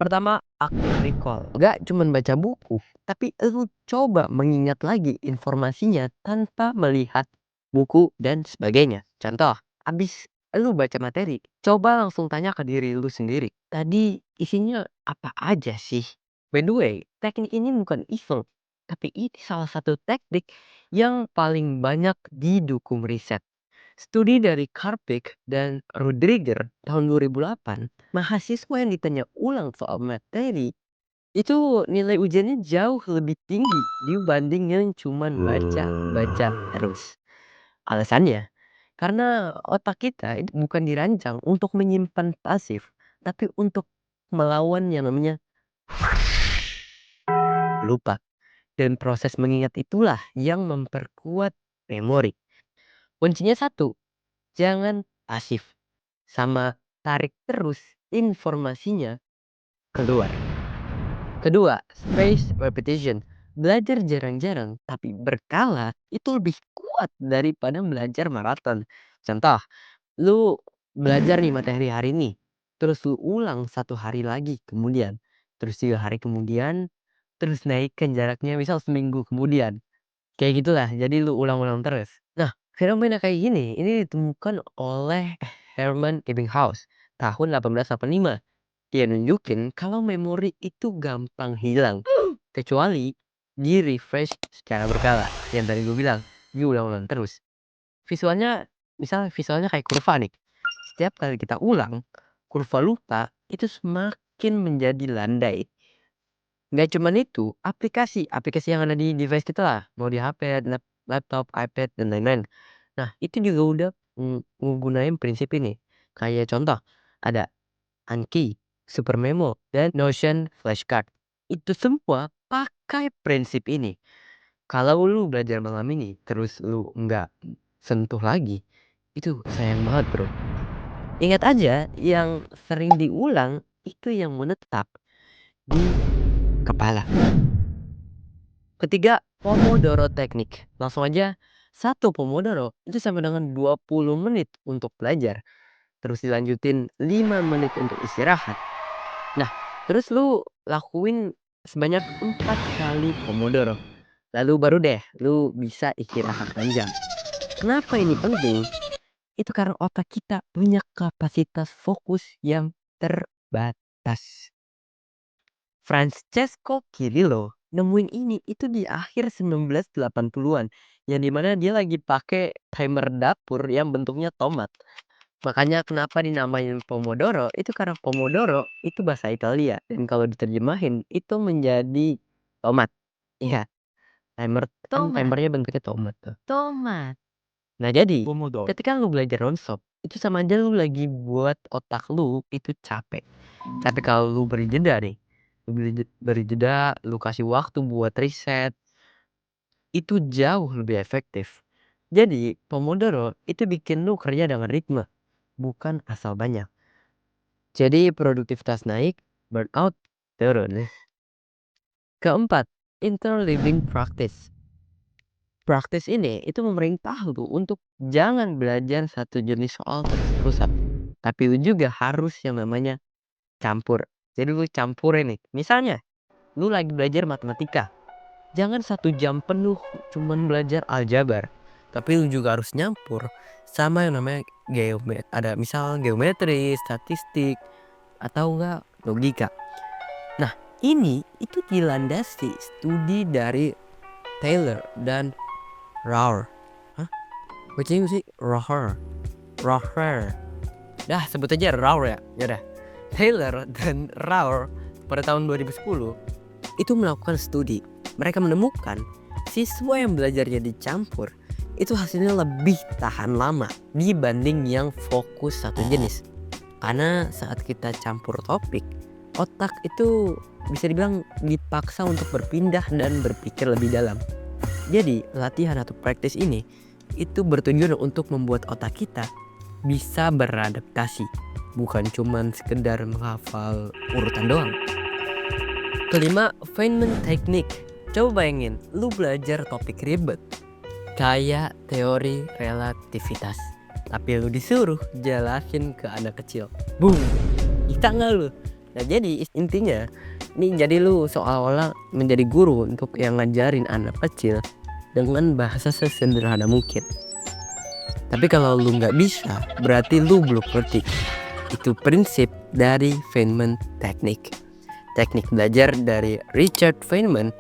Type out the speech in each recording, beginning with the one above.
Pertama, active recall. Gak cuman baca buku, tapi lu coba mengingat lagi informasinya tanpa melihat buku dan sebagainya. Contoh, abis lu baca materi, coba langsung tanya ke diri lu sendiri. Tadi isinya apa aja sih? By the way, teknik ini bukan iseng, tapi ini salah satu teknik yang paling banyak didukung riset. Studi dari Karpik dan Roediger tahun 2008, mahasiswa yang ditanya ulang soal materi, itu nilai ujiannya jauh lebih tinggi dibanding yang cuman baca-baca terus. Alasannya, karena otak kita itu bukan dirancang untuk menyimpan pasif, tapi untuk melawan yang namanya lupa. Dan proses mengingat itulah yang memperkuat memori. Kuncinya satu, jangan pasif. Sama tarik terus informasinya keluar. Kedua, spaced repetition. Belajar jarang-jarang tapi berkala itu lebih kuat daripada belajar maraton. Contoh, lu belajar nih materi hari ini, terus lu ulang 1 hari lagi kemudian, terus 3 hari kemudian, terus naikkan jaraknya misal seminggu kemudian. Kayak gitulah, jadi lu ulang-ulang terus. Nah, fenomena kayak gini, ini ditemukan oleh Hermann Ebbinghaus tahun 1885. Dia nunjukin kalau memori itu gampang hilang, kecuali di-refresh secara berkala. Yang tadi gue bilang, diulang-ulang terus. Visualnya, misal visualnya kayak kurva nih. Setiap kali kita ulang, kurva lupa itu semakin menjadi landai. Nggak cuman itu, aplikasi yang ada di device kita lah, mau di HP, laptop, iPad, dan lain-lain. Nah, itu juga udah ngegunain prinsip ini. Kayak contoh, ada Anki, Super Memo, dan Notion Flashcard. Itu semua pakai prinsip ini. Kalau lu belajar malam ini, terus lu nggak sentuh lagi, itu sayang banget bro. Ingat aja, yang sering diulang, itu yang menetap di kepala. Ketiga, Pomodoro Teknik. Langsung aja, satu Pomodoro itu sama dengan 20 menit untuk belajar. Terus dilanjutin 5 menit untuk istirahat. Nah, terus lu lakuin sebanyak 4 kali Pomodoro. Lalu baru deh lu bisa istirahat panjang. Kenapa ini penting? Itu karena otak kita punya kapasitas fokus yang terbatas. Francesco Cirillo nemuin ini itu di akhir 1980-an, yang dimana dia lagi pakai timer dapur yang bentuknya tomat. Makanya kenapa dinamain Pomodoro, itu karena Pomodoro itu bahasa Italia dan kalau diterjemahin itu menjadi tomat. Iya, kan Tomat, timernya bentuknya tomat tuh. tomat. Nah jadi, Pomodoro. ketika lu belajar nonstop, itu sama aja lu lagi buat otak lu itu capek. Tapi kalau lu beri jeda nih, lu beri jeda, lu kasih waktu buat riset, itu jauh lebih efektif. Jadi, Pomodoro itu bikin lu kerja dengan ritme, bukan asal banyak. Jadi produktivitas naik, burnout turun. Keempat, interleaving practice. Praktis ini itu memerintah lu untuk jangan belajar satu jenis soal terus-terusan. Tapi lu juga harus yang namanya campur. Jadi lu campurin nih. Misalnya, lu lagi belajar matematika. Jangan 1 jam penuh cuman belajar aljabar. Tapi lu juga harus nyampur sama yang namanya ada misal geometri, statistik, atau enggak logika. Nah, ini itu dilandasi studi dari Taylor dan Raur. Hah? Bacanya sih Raur. Raur. Dah sebut aja Raur ya. Ya dah. Taylor dan Raur pada tahun 2010 itu melakukan studi. Mereka menemukan siswa yang belajarnya dicampur itu hasilnya lebih tahan lama dibanding yang fokus satu jenis. Karena saat kita campur topik, otak itu bisa dibilang dipaksa untuk berpindah dan berpikir lebih dalam. Jadi latihan atau praktis ini itu bertujuan untuk membuat otak kita bisa beradaptasi, bukan cuman sekedar menghafal urutan doang. Kelima, Feynman Technique. Coba bayangin, lu belajar topik ribet kayak teori relativitas, tapi lu disuruh jelasin ke anak kecil. Boom, bisa nggak lu? Nah jadi intinya nih, jadi lu seolah-olah menjadi guru untuk yang ngajarin anak kecil dengan bahasa sesederhana mungkin. Tapi kalau lu nggak bisa, berarti lu belum ngerti. Itu prinsip dari Feynman Technique. Teknik belajar dari Richard Feynman,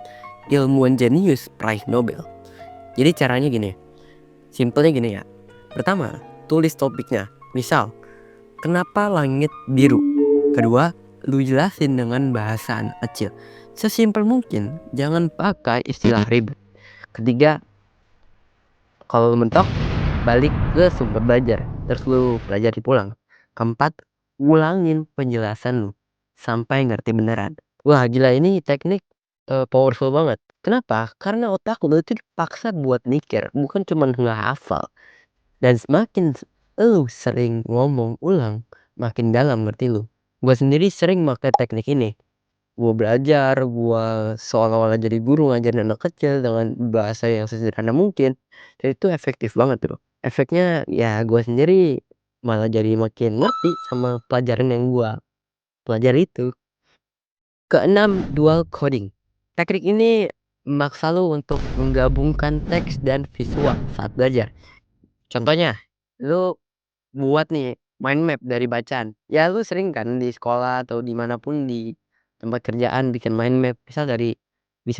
ilmuwan jenius peraih Nobel. Jadi caranya gini, simpelnya gini ya. Pertama, tulis topiknya. Misal, kenapa langit biru? Kedua, lu jelasin dengan bahasa anak kecil. Sesimpel mungkin, jangan pakai istilah ribet. Ketiga, kalau lu mentok, balik ke sumber belajar, terus lu pelajari pulang. Keempat, ulangin penjelasan lu sampai ngerti beneran. Wah gila, ini teknik powerful banget. Kenapa? Karena otak lu itu dipaksa buat mikir, bukan cuma ngehafal. Dan semakin lu sering ngomong ulang, makin dalam ngerti lu. Gua sendiri sering pakai teknik ini. Gua belajar, gua seolah-olah jadi guru ngajarin anak kecil dengan bahasa yang sesederhana mungkin. Dan itu efektif banget bro. Efeknya ya gua sendiri malah jadi makin ngerti sama pelajaran yang gua pelajari itu. Keenam, dual coding. Teknik ini memaksa lu untuk menggabungkan teks dan visual saat belajar. Contohnya, lu buat nih mind map dari bacaan. Ya lu sering kan di sekolah atau dimanapun di tempat kerjaan bikin mind map. Bisa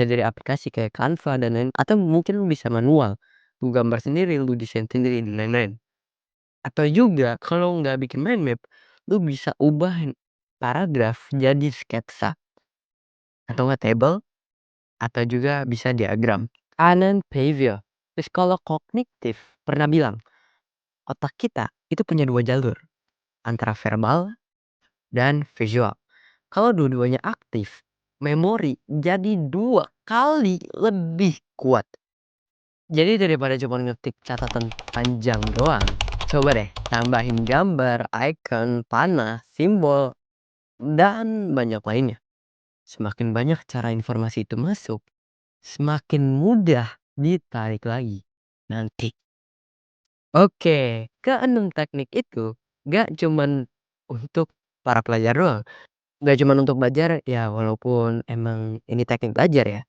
dari aplikasi kayak Canva dan lain. Atau mungkin lu bisa manual. Lu gambar sendiri, lu desain sendiri dan lain-lain. Atau juga kalau nggak bikin mind map, lu bisa ubah paragraf jadi sketsa atau nggak table atau juga bisa diagram. Kanan Pavia. Terus kalau kognitif pernah bilang otak kita itu punya dua jalur antara verbal dan visual. Kalau dua-duanya aktif, memori jadi 2 kali lebih kuat. Jadi daripada cuma ngetik catatan panjang doang, coba deh tambahin gambar, icon, panah, simbol, dan banyak lainnya. Semakin banyak cara informasi itu masuk, semakin mudah ditarik lagi nanti. Oke, keenam teknik itu gak cuman untuk para pelajar doang. Gak cuman untuk belajar ya, walaupun emang ini teknik belajar ya.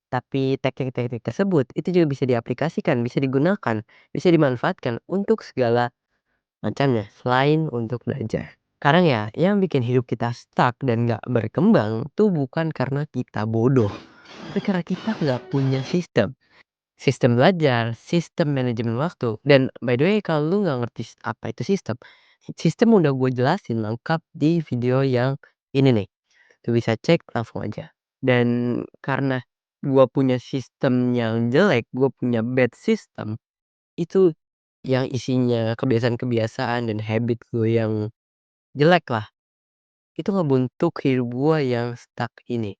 Tapi teknik-teknik tersebut itu juga bisa diaplikasikan, bisa digunakan, bisa dimanfaatkan untuk segala macamnya selain untuk belajar. Kadang ya yang bikin hidup kita stuck dan gak berkembang tuh bukan karena kita bodoh, tapi karena kita gak punya sistem belajar, sistem manajemen waktu. Dan by the way kalau lu nggak ngerti apa itu sistem udah gue jelasin lengkap di video yang ini nih. Tuh bisa cek langsung aja. Dan karena gue punya sistem yang jelek, gue punya bad system, itu yang isinya kebiasaan-kebiasaan dan habit gue yang jelek lah. Itu ngebentuk hidup gua yang stuck ini,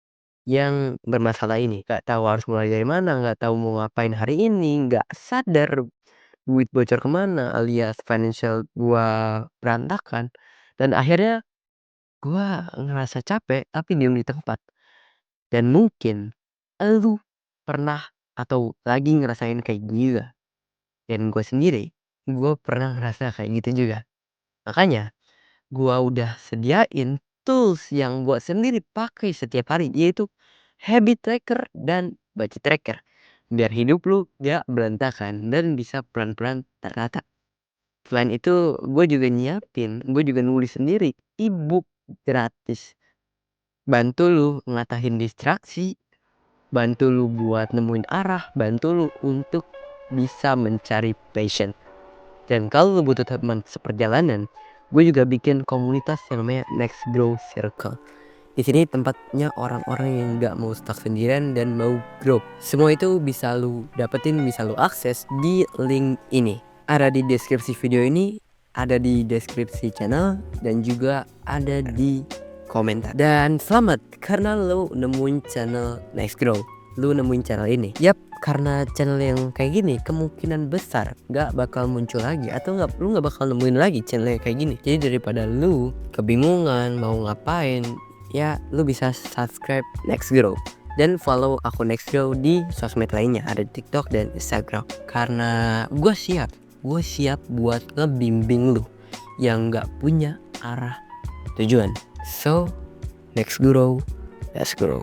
yang bermasalah ini. Gak tahu harus mulai dari mana, gak tahu mau ngapain hari ini, gak sadar duit bocor kemana alias financial gua berantakan. Dan akhirnya gua ngerasa capek tapi diem di tempat. Dan mungkin elu pernah atau lagi ngerasain kayak gila. Dan gue sendiri, gue pernah ngerasa kayak gitu juga. Makanya gua udah sediain tools yang gua sendiri pakai setiap hari, yaitu habit tracker dan budget tracker. Biar hidup lu gak berantakan dan bisa pelan-pelan tertata. Selain itu gue juga nyiapin, gue juga nulis sendiri ebook gratis. Bantu lu ngatahin distraksi, bantu lu buat nemuin arah, bantu lu untuk bisa mencari passion. Dan kalau lu butuh teman seperjalanan, gue juga bikin komunitas yang namanya Next Grow Circle. Di sini tempatnya orang-orang yang nggak mau stuck sendirian dan mau grow. Semua itu bisa lu dapetin, bisa lu akses di link ini. Ada di deskripsi video ini, ada di deskripsi channel, dan juga ada di komentar. Dan selamat karena lu nemuin channel Next Grow. Lu nemuin channel ini. Yap, karena channel yang kayak gini kemungkinan besar gak bakal muncul lagi, atau lu gak bakal nemuin lagi channel yang kayak gini. Jadi daripada lu kebingungan mau ngapain, ya lu bisa subscribe Next Grow dan follow akun Next Grow di sosmed lainnya, ada di TikTok dan Instagram. Karena gue siap buat ngebimbing lu yang gak punya arah tujuan. So Let's grow, let's grow.